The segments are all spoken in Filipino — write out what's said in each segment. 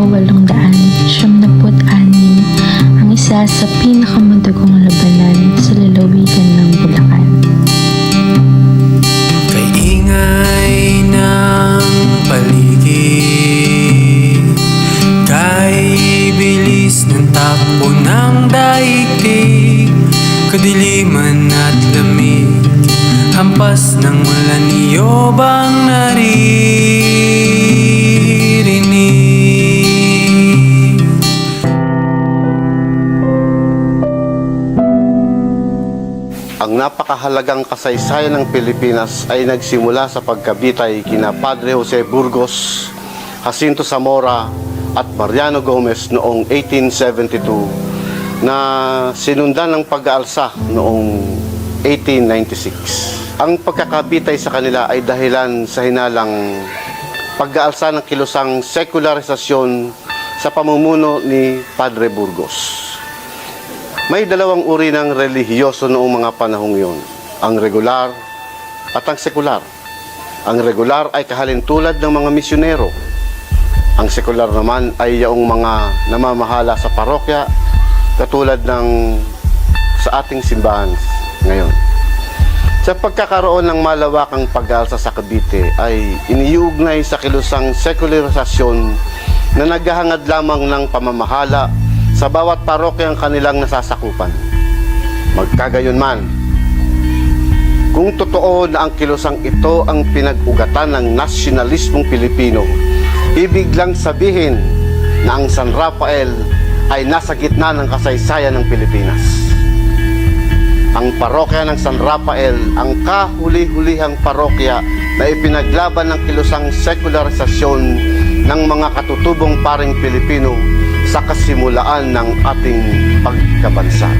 1876, ang isa sa pinakamadugong labanan sa lalawigan ng Bulacan. Kay ingay ng paligid, kay bilis ng takbo ng daigdig, kadiliman at lamig, hampas ng malaniyobang naririnig. Ang napakahalagang kasaysayan ng Pilipinas ay nagsimula sa pagkabitay kina Padre Jose Burgos, Jacinto Zamora at Mariano Gomez noong 1872 na sinundan ng pag-aalsa noong 1896. Ang pagkakabitay sa kanila ay dahilan sa hinalang pag-aalsa ng kilusang sekularisasyon sa pamumuno ni Padre Burgos. May dalawang uri ng relihiyoso noong mga panahong yun, ang regular at ang sekular. Ang regular ay kahalintulad ng mga misyonero. Ang sekular naman ay yaong mga namamahala sa parokya, katulad ng sa ating simbahan ngayon. Sa pagkakaroon ng malawakang pag-aalsa sa Cavite ay iniuugnay sa kilusang sekularisasyon na naghahangad lamang ng pamamahala sa bawat parokyang kanilang nasasakupan. Magkagayunman, kung totoo na ang kilusang ito ang pinag-ugatan ng nasyonalismong Pilipino, ibig lang sabihin na ang San Rafael ay nasa gitna ng kasaysayan ng Pilipinas. Ang parokya ng San Rafael ang kahuli-hulihang parokya na ipinaglaban ng kilusang sekularisasyon ng mga katutubong paring Pilipino sa kasimulaan ng ating pagkabansa.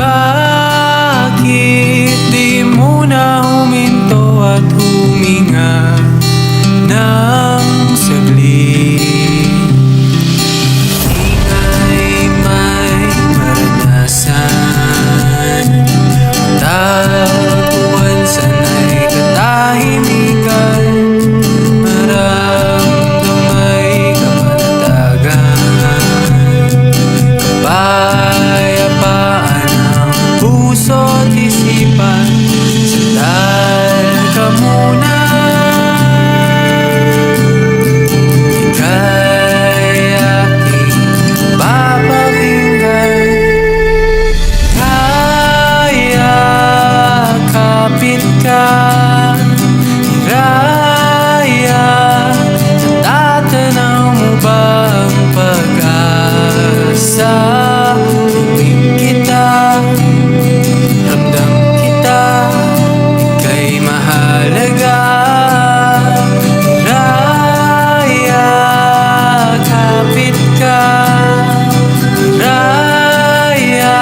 Bakit di mo na huminto at huminga ng saglit? Ingay may maranasan, taguan sana'y katahimikan, maramdamay kapanatagan, kapayapaan ang puso't isipan, sandal ka muna. Ika'y aking papakinggan, kaya kapit ka, hiraya, natatanaw mo ba ang pag-asa? Ibig kita, ramdam kita, ika'y mahalaga. Hiraya, kapit ka, hiraya.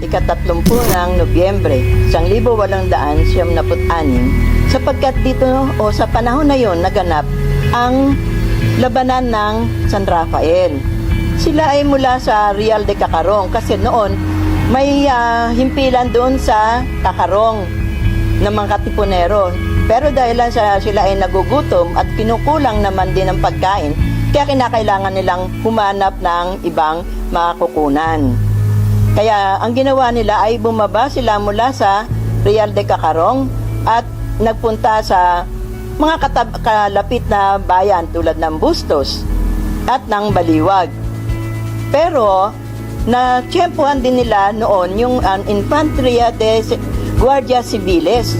Ika-30 ng Nobyembre, 1896, sapagkat dito o sa panahon na yon naganap ang labanan ng San Rafael. Sila ay mula sa Real de Cacarong kasi noon may himpilan doon sa Cacarong ng mga katipunero. Pero dahil sila ay nagugutom at kinukulang naman din ang pagkain, kaya kinakailangan nilang humanap ng ibang makukunan. Kaya ang ginawa nila ay bumaba sila mula sa Real de Cacarong at nagpunta sa mga kalapit na bayan tulad ng Bustos at ng Baliwag. Pero na-tiyempuhan din nila noon yung Infanteria de Guardia Civiles,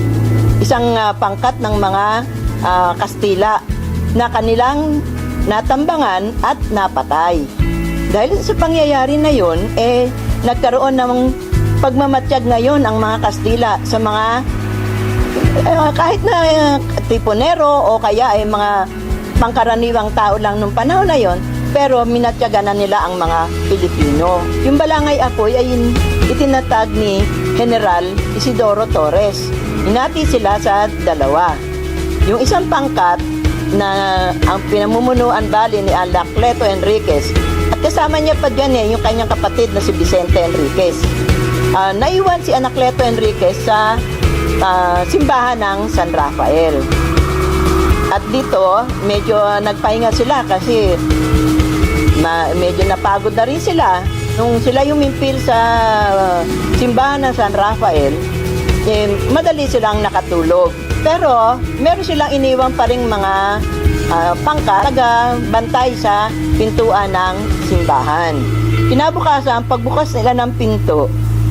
isang pangkat ng mga Kastila na kanilang natambangan at napatay. Dahil sa pangyayari na yun, nagkaroon ng pagmamatsyag ngayon ang mga Kastila sa mga kahit na tipunero o kaya ay mga pangkaraniwang tao lang nung panahon na yon, pero minatyaga na nila ang mga Pilipino. Yung Balangay Apoy ay itinatag ni General Isidoro Torres. Hinati sila sa dalawa. Yung isang pangkat na ang pinamumunuan bali ni Anacleto Enriquez at kasama niya pa dyan yung kanyang kapatid na si Vicente Enriquez. Naiwan si Anacleto Enriquez sa simbahan ng San Rafael. At dito, medyo nagpahinga sila kasi medyo napagod na rin sila. Nung sila yumimpil sa simbahan ng San Rafael, madali silang nakatulog. Pero meron silang iniwan pa rin mga pangkat bantay sa pintuan ng simbahan. Kinabukasan, pagbukas nila ng pinto,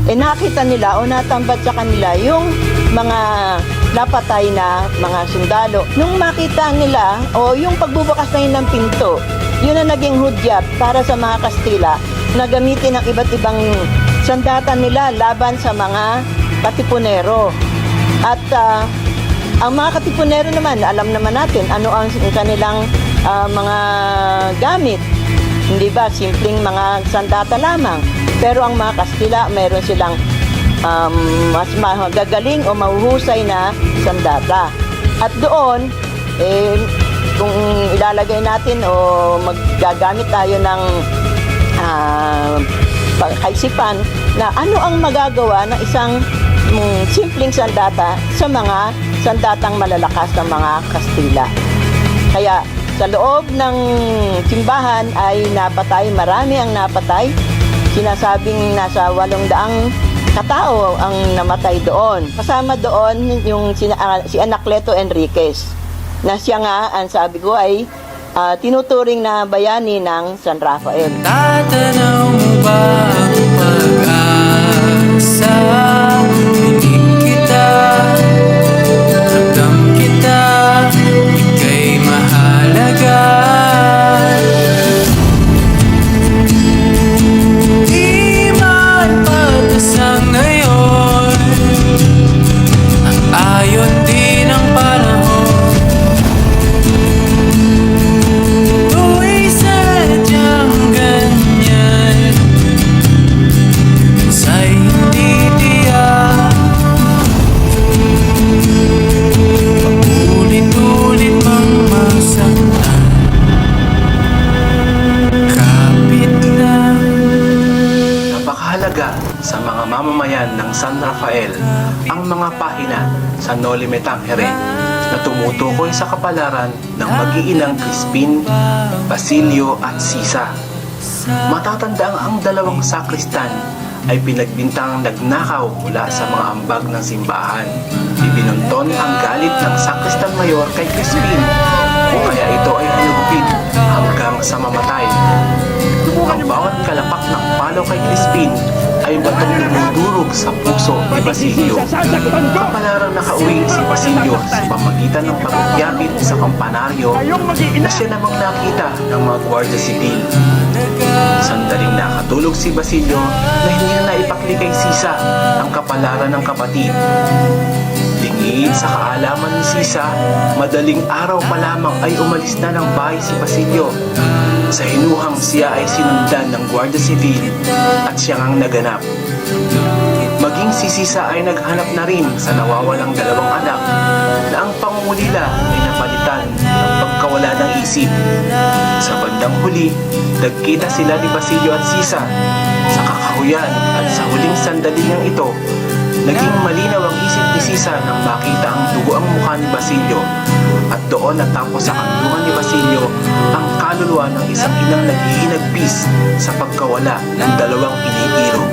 nakita nila o natambad sa kanila yung mga napatay na mga sundalo. Nung makita nila o yung pagbubukas na yun ng pinto, yun ang naging hudyat para sa mga Kastila na gamitin ang iba't ibang sandata nila laban sa mga katipunero. At ang mga katipunero naman, alam naman natin ano ang kanilang mga gamit. Hindi ba? Simpleng mga sandata lamang. Pero ang mga Kastila, mayroon silang mas magagaling o mahuhusay na sandata. At doon, kung ilalagay natin o magagamit tayo ng kaisipan na ano ang magagawa ng isang simpleng sandata sa mga sandatang malalakas ng mga Kastila. Kaya sa loob ng simbahan ay napatay, marami ang napatay. Sinasabing nasa 800 katao ang namatay doon. Kasama doon yung si Anacleto Enriquez, na siya nga, ang sabi ko ay tinuturing na bayani ng San Rafael. Tatanaw mo ba ang pag-asa? Pinig kita, ramdam kita, ika'y mahalaga. Di man pagdasang ngayon, ang ayon din ang panahon. Tuwa'y sadyang ganyan, sa'y hindi tiyak. Paulit-ulit mang masaktan, kapit lang. Napakahalaga sa mga mamamayan ng San Rafael ang mga pahina sa Noli Me Tangere na tumutukoy sa kapalaran ng mag-iinang Crispin, Basilio at Sisa. Matatandang ang dalawang sakristan ay pinagbintang nagnakaw mula sa mga ambag ng simbahan. Ibinunton ang galit ng sakristan mayor kay Crispin o kaya ito ay hinugpit hanggang sa mamatay. Ang bawat kalapak ng palo kay Crispin ay batong dumudurog sa puso ni Basilio. Kapalarang nakauwi si Basilio sa pamagitan ng pagyapit sa kampanaryo na siya namang nakita ng mga gwardiya sibil. Sandaling nakatulog si Basilio na hindi na naipakli kay Sisa ang kapalaran ng kapatid. Lingid sa kaalaman ni Sisa, madaling araw pa lamang ay umalis na ng bahay si Basilio. Sa hinuhang siya ay sinundan ng Guardia Civil at siya ang naganap. Maging si Sisa ay naghanap na rin sa nawawalang dalawang anak na ang pangungulila ay napalitan ng pagkawala ng isip. Sa bandang huli, nagkita sila ni Basilio at Sisa. Sa kakahuyan at sa huling sandali niyang ito, naging malinaw ang isip ni Sisa nang makita ang dugo ang mukha ni Basilio. At doon natapos sa kanlungan ni Basilio ang kaluluwa ng isang inang naghihinagpis sa pagkawala ng dalawang iniirog